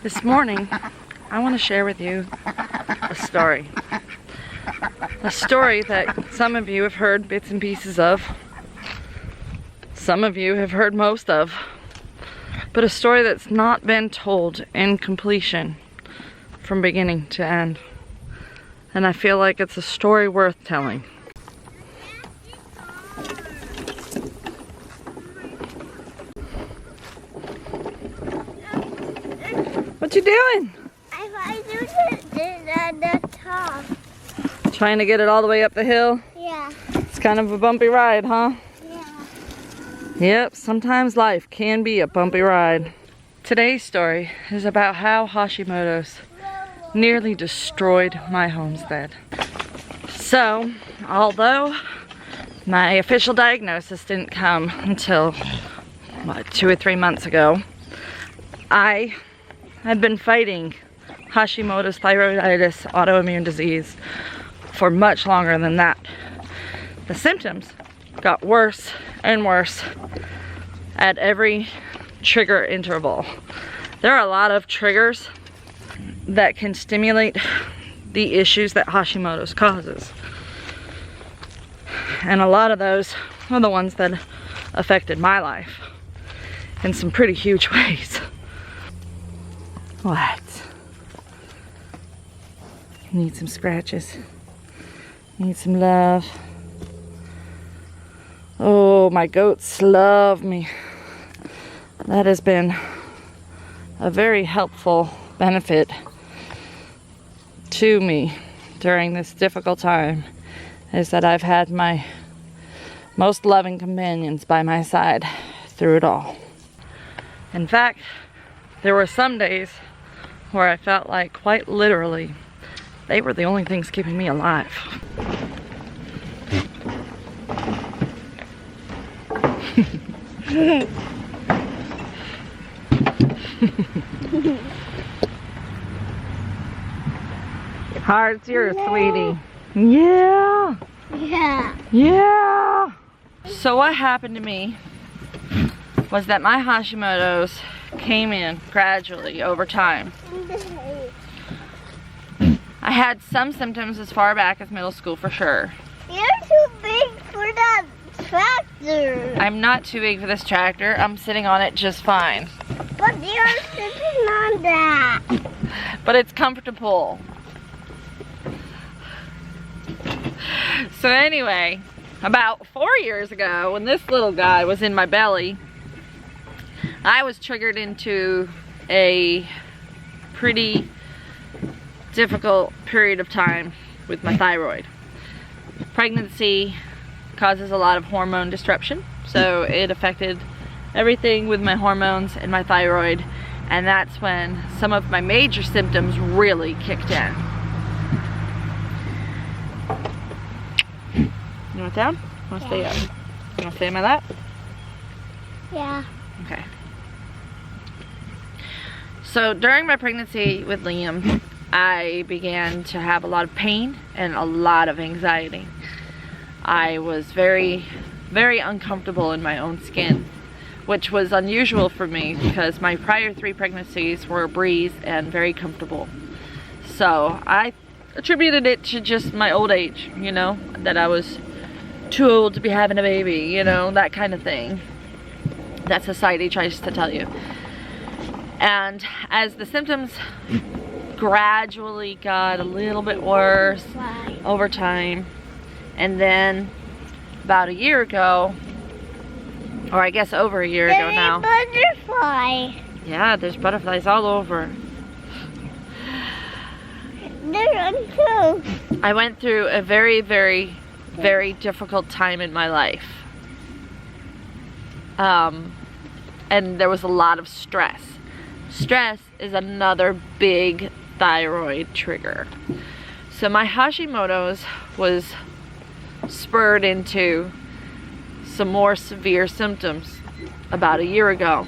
This morning, I want to share with you a story. A story that some of you have heard bits and pieces of. Some of you have heard most of. But a story that's not been told in completion from beginning to end. And I feel like it's a story worth telling. What you doing? I do the top. Trying to get it all the way up the hill? Yeah. It's kind of a bumpy ride, huh? Yeah. Yep, sometimes life can be a bumpy ride. Today's story is about how Hashimoto's nearly destroyed my homestead. So, although my official diagnosis didn't come until, 2 or 3 months ago, I had been fighting Hashimoto's thyroiditis autoimmune disease for much longer than that. The symptoms got worse and worse at every trigger interval. There are a lot of triggers that can stimulate the issues that Hashimoto's causes. And a lot of those are the ones that affected my life in some pretty huge ways. What? Need some scratches. Need some love. Oh, my goats love me. That has been a very helpful benefit to me during this difficult time, is that I've had my most loving companions by my side through it all. In fact, there were some days where I felt like, quite literally, they were the only things keeping me alive. Heart's yours, sweetie. Yeah. Yeah. Yeah. So what happened to me was that my Hashimoto's came in gradually over time. I had some symptoms as far back as middle school for sure. You're too big for that tractor. I'm not too big for this tractor. I'm sitting on it just fine. But you're sitting on that. But it's comfortable. So anyway, about 4 years ago, when this little guy was in my belly, I was triggered into a pretty difficult period of time with my thyroid. Pregnancy causes a lot of hormone disruption, so it affected everything with my hormones and my thyroid, and that's when some of my major symptoms really kicked in. You want down? You want to stay up? You want to stay in my lap? Yeah. Okay. So during my pregnancy with Liam, I began to have a lot of pain and a lot of anxiety. I was very, very uncomfortable in my own skin, which was unusual for me because my prior 3 pregnancies were a breeze and very comfortable. So I attributed it to just my old age, you know, that I was too old to be having a baby, you know, that kind of thing that society tries to tell you. And as the symptoms gradually got a little bit worse over time, and then about a year ago, or I guess over a year ago now. Butterfly. Yeah, there's butterflies all over. There's one too. I went through a very, very, very difficult time in my life. And there was a lot of stress. Stress is another big thyroid trigger. So my Hashimoto's was spurred into some more severe symptoms about a year ago.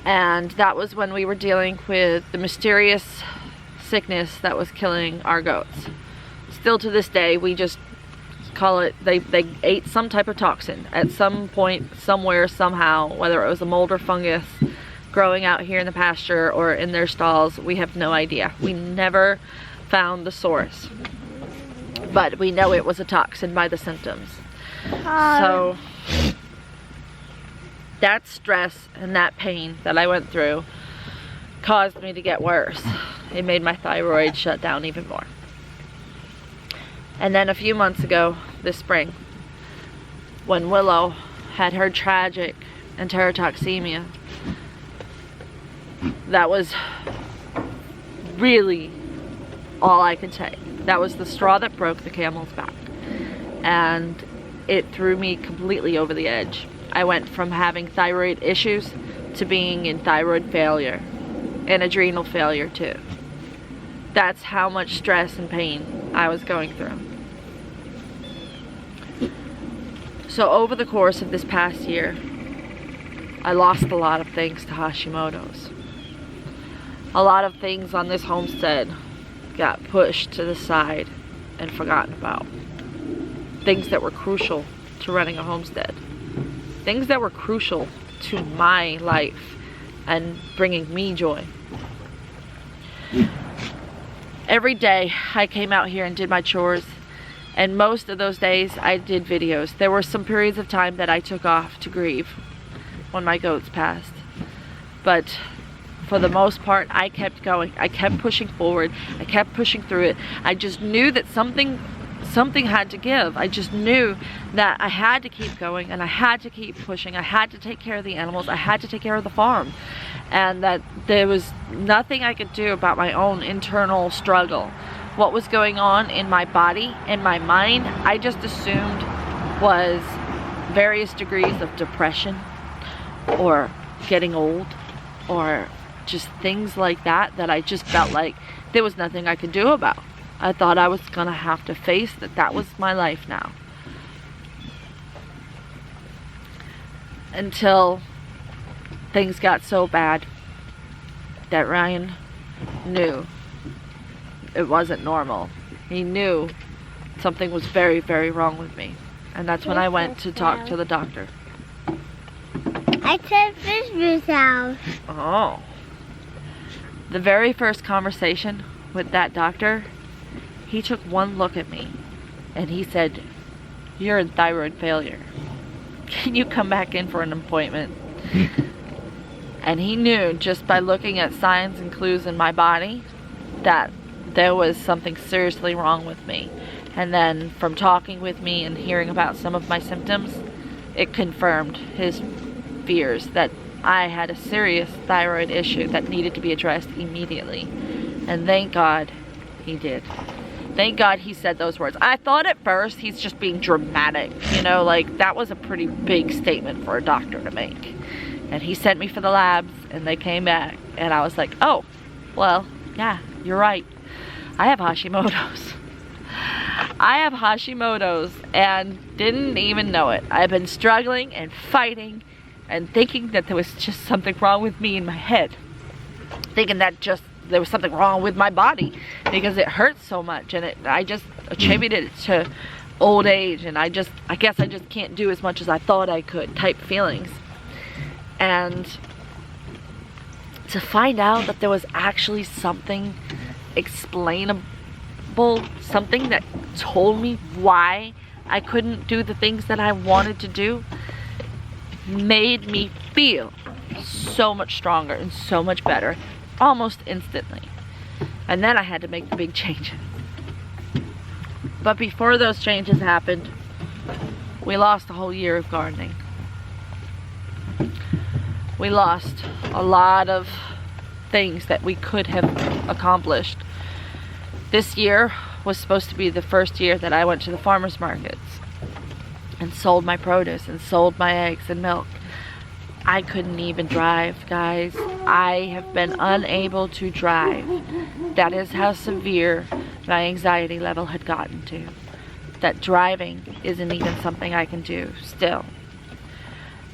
And that was when we were dealing with the mysterious sickness that was killing our goats. Still to this day, we just call it, they ate some type of toxin at some point, somewhere, somehow, whether it was a mold or fungus growing out here in the pasture or in their stalls. We have no idea. We never found the source, but we know it was a toxin by the symptoms. So that stress and that pain that I went through caused me to get worse. It made my thyroid shut down even more. And then a few months ago, this spring, when Willow had her tragic enterotoxemia, that was really all I could say. That was the straw that broke the camel's back. And it threw me completely over the edge. I went from having thyroid issues to being in thyroid failure and adrenal failure too. That's how much stress and pain I was going through. So over the course of this past year, I lost a lot of things to Hashimoto's. A lot of things on this homestead got pushed to the side and forgotten about. Things that were crucial to running a homestead. Things that were crucial to my life and bringing me joy. Every day I came out here and did my chores, and most of those days I did videos. There were some periods of time that I took off to grieve when my goats passed, but for the most part I kept going. I kept pushing forward. I kept pushing through it. I just knew that something had to give. I just knew that I had to keep going, and I had to keep pushing. I had to take care of the animals. I had to take care of the farm, and that there was nothing I could do about my own internal struggle. What was going on in my body, in my mind, I just assumed was various degrees of depression or getting old or just things like that, that I just felt like there was nothing I could do about. I thought I was gonna have to face that was my life now. Until things got so bad that Ryan knew it wasn't normal. He knew something was very, very wrong with me. And that's when I went to talk to the doctor. I said Fishman's house. Oh. The very first conversation with that doctor, he took one look at me and he said, "You're in thyroid failure. Can you come back in for an appointment?" And he knew just by looking at signs and clues in my body that there was something seriously wrong with me. And then from talking with me and hearing about some of my symptoms, it confirmed his fears that I had a serious thyroid issue that needed to be addressed immediately. And thank God he did. Thank God he said those words. I thought at first he's just being dramatic, you know, like that was a pretty big statement for a doctor to make. And he sent me for the labs and they came back and I was like, oh, well, yeah, you're right. I have Hashimoto's. I have Hashimoto's and didn't even know it. I've been struggling and fighting and thinking that there was just something wrong with me in my head. Thinking that just there was something wrong with my body because it hurts so much, and I just attributed it to old age, and I guess I just can't do as much as I thought I could type feelings. And to find out that there was actually something explainable, something that told me why I couldn't do the things that I wanted to do, made me feel so much stronger and so much better almost instantly. And then I had to make the big changes. But before those changes happened, we lost a whole year of gardening. We lost a lot of things that we could have accomplished. This year was supposed to be the first year that I went to the farmers markets and sold my produce and sold my eggs and milk. I couldn't even drive, guys. I have been unable to drive. That is how severe my anxiety level had gotten to. That driving isn't even something I can do still.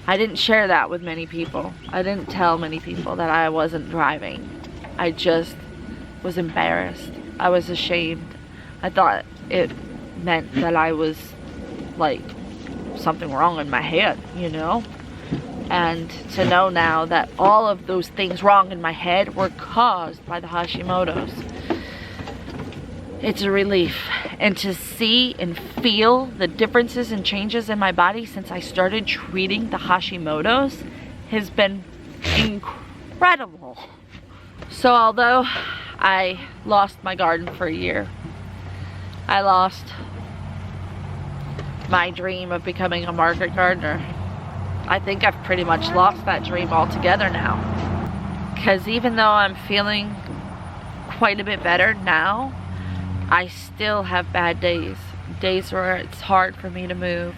I didn't share that with many people. I didn't tell many people that I wasn't driving. I just was embarrassed. I was ashamed. I thought it meant that I was like something wrong in my head, you know? And to know now that all of those things wrong in my head were caused by the Hashimoto's. It's a relief. And to see and feel the differences and changes in my body since I started treating the Hashimoto's has been incredible. So although I lost my garden for a year, I lost my dream of becoming a market gardener, I think I've pretty much lost that dream altogether now. Because even though I'm feeling quite a bit better now, I still have bad days. Days where it's hard for me to move.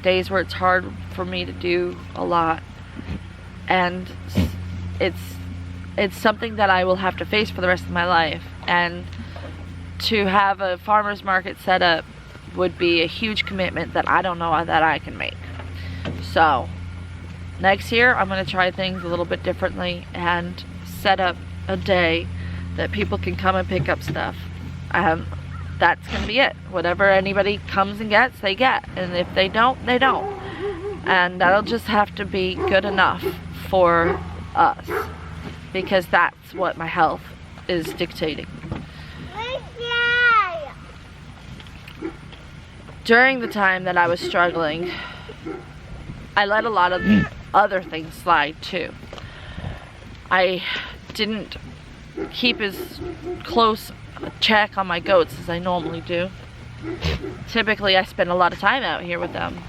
Days where it's hard for me to do a lot. And it's something that I will have to face for the rest of my life. And to have a farmer's market set up would be a huge commitment that I don't know that I can make. So next year I'm going to try things a little bit differently and set up a day that people can come and pick up stuff. That's going to be it. Whatever anybody comes and gets, they get. And if they don't, they don't. And that'll just have to be good enough for us. Because that's what my health is dictating. During the time that I was struggling, I let a lot of other things slide too. I didn't keep as close a check on my goats as I normally do. Typically I spend a lot of time out here with them.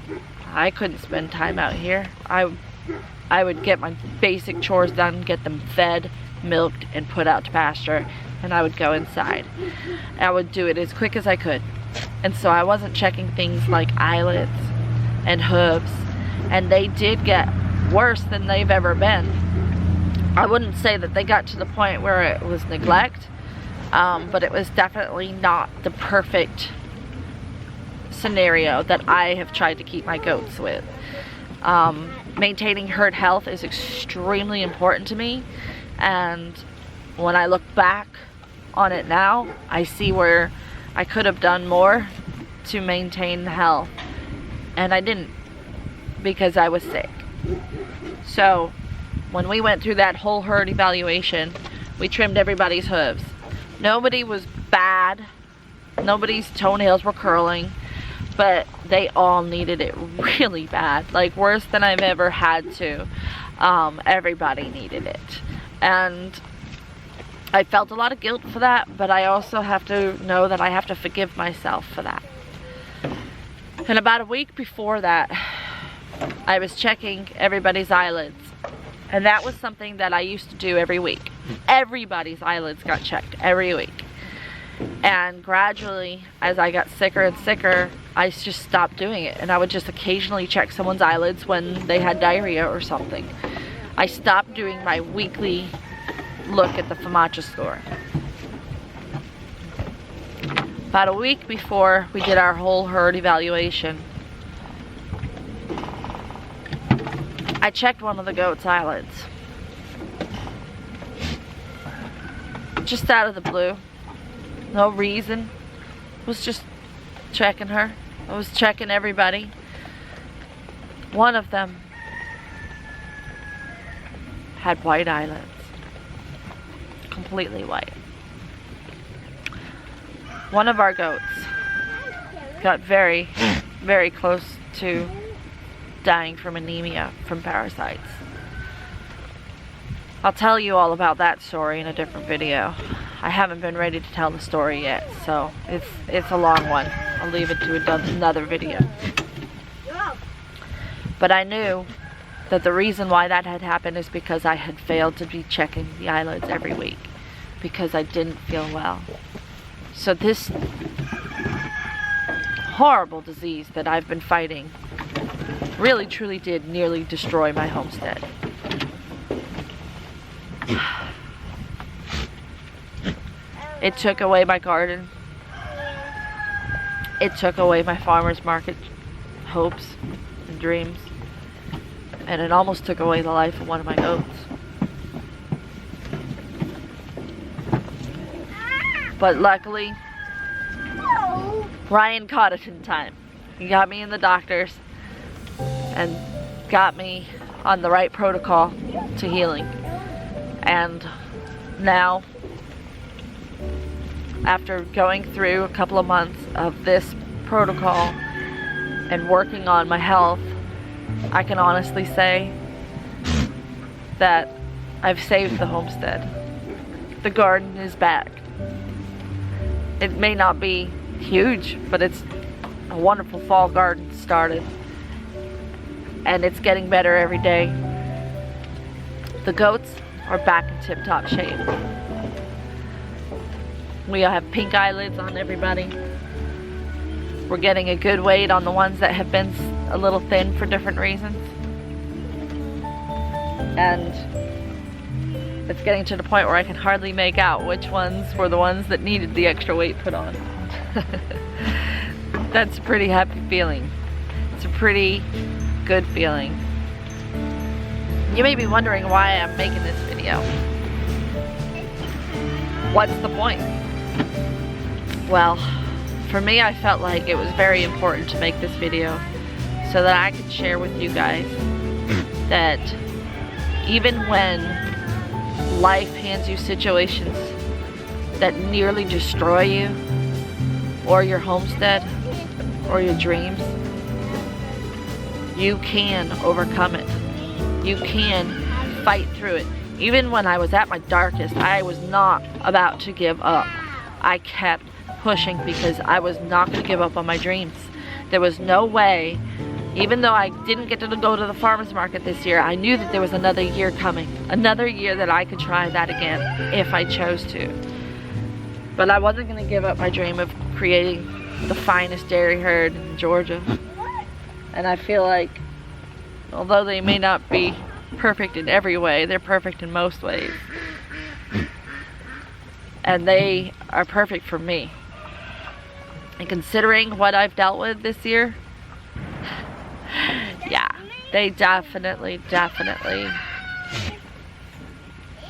I couldn't spend time out here. I would get my basic chores done, get them fed, milked, and put out to pasture, and I would go inside. I would do it as quick as I could. And so I wasn't checking things like eyelids and hooves, and they did get worse than they've ever been. I wouldn't say that they got to the point where it was neglect, but it was definitely not the perfect scenario that I have tried to keep my goats with. Maintaining herd health is extremely important to me, and when I look back on it now, I see where I could have done more to maintain health, and I didn't because I was sick. So when we went through that whole herd evaluation, we trimmed everybody's hooves. Nobody was bad, nobody's toenails were curling, but they all needed it really bad, like worse than I've ever had to. Everybody needed it, and I felt a lot of guilt for that, but I also have to know that I have to forgive myself for that. And about a week before that, I was checking everybody's eyelids, and that was something that I used to do every week. Everybody's eyelids got checked every week. And gradually, as I got sicker and sicker, I just stopped doing it. And I would just occasionally check someone's eyelids when they had diarrhea or something. I stopped doing my weekly look at the farmstead score. About a week before we did our whole herd evaluation, I checked one of the goat's eyelids. Just out of the blue. No reason. I was just checking her. I was checking everybody. One of them had white eyelids. Completely white. One of our goats got very, very close to dying from anemia from parasites. I'll tell you all about that story in a different video. I haven't been ready to tell the story yet, so it's a long one. I'll leave it to another video. But I knew that the reason why that had happened is because I had failed to be checking the eyelids every week because I didn't feel well. So this horrible disease that I've been fighting really truly did nearly destroy my homestead. It took away my garden. It took away my farmer's market hopes and dreams. And it almost took away the life of one of my goats. But luckily, Ryan caught it in time. He got me in the doctors and got me on the right protocol to healing. And now, after going through a couple of months of this protocol and working on my health, I can honestly say that I've saved the homestead. The garden is back. It may not be huge, but it's a wonderful fall garden started. And it's getting better every day. The goats are back in tip-top shape. We have pink eyelids on everybody. We're getting a good weight on the ones that have been a little thin for different reasons. And it's getting to the point where I can hardly make out which ones were the ones that needed the extra weight put on. That's a pretty happy feeling. It's a pretty good feeling. You may be wondering why I'm making this video. What's the point? Well, for me, I felt like it was very important to make this video so that I could share with you guys that even when life hands you situations that nearly destroy you, or your homestead, or your dreams, you can overcome it. You can fight through it. Even when I was at my darkest, I was not about to give up. I kept pushing because I was not going to give up on my dreams. There was no way, even though I didn't get to go to the farmer's market this year, I knew that there was another year coming. Another year that I could try that again if I chose to. But I wasn't going to give up my dream of creating the finest dairy herd in Georgia. And I feel like, although they may not be perfect in every way, they're perfect in most ways. And they are perfect for me. And considering what I've dealt with this year, yeah, they definitely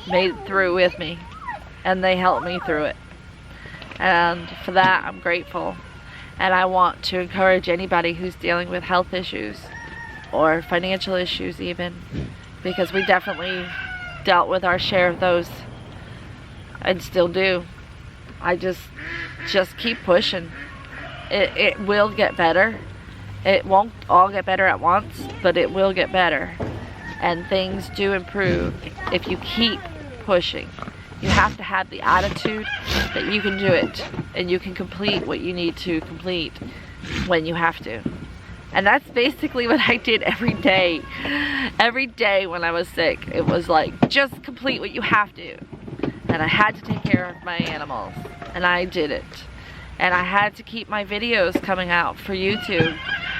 made it through with me. And they helped me through it. And for that, I'm grateful. And I want to encourage anybody who's dealing with health issues or financial issues even, because we definitely dealt with our share of those and still do. I just keep pushing. It will get better. It won't all get better at once, but it will get better. And things do improve if you keep pushing. You have to have the attitude that you can do it and you can complete what you need to complete when you have to. And that's basically what I did every day. Every day when I was sick, it was like, just complete what you have to. And I had to take care of my animals, and I did it. And I had to keep my videos coming out for YouTube,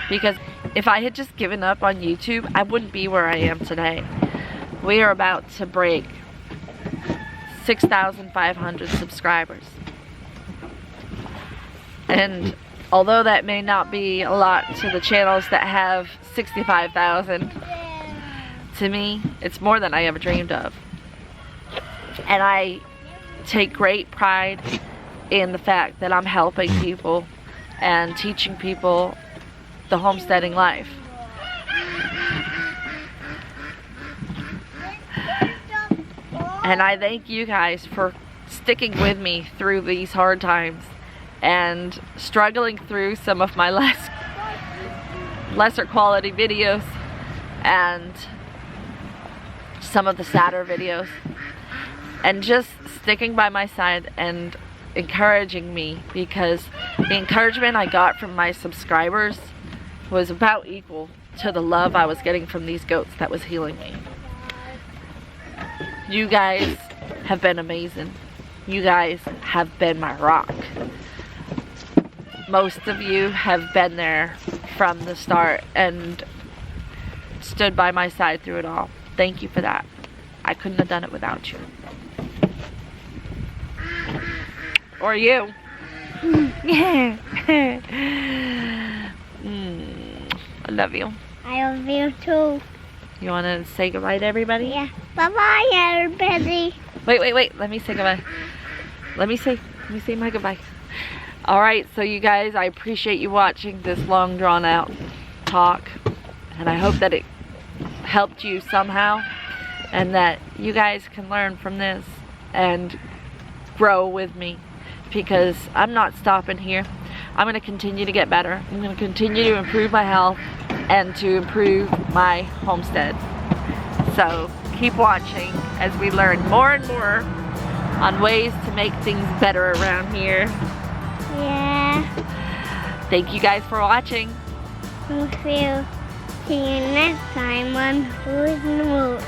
because if I had just given up on YouTube, I wouldn't be where I am today. We are about to break 6,500 subscribers. And although that may not be a lot to the channels that have 65,000, to me, it's more than I ever dreamed of. And I take great pride in the fact that I'm helping people and teaching people the homesteading life. And I thank you guys for sticking with me through these hard times and struggling through some of my lesser quality videos and some of the sadder videos, and just sticking by my side and encouraging me, because the encouragement I got from my subscribers was about equal to the love I was getting from these goats that was healing me. You guys have been amazing. You guys have been my rock. Most of you have been there from the start and stood by my side through it all. Thank you for that. I couldn't have done it without you. Or you. I love you. I love you too. You want to say goodbye to everybody? Yeah. Bye-bye, everybody. Wait. Let me say goodbye. Let me say my goodbye. Alright, so you guys, I appreciate you watching this long drawn out talk. And I hope that it helped you somehow, and that you guys can learn from this and grow with me, because I'm not stopping here. I'm going to continue to get better. I'm going to continue to improve my health and to improve my homestead. So keep watching as we learn more and more on ways to make things better around here. Yeah. Thank you guys for watching. We'll see you next time on Wholesome Roots.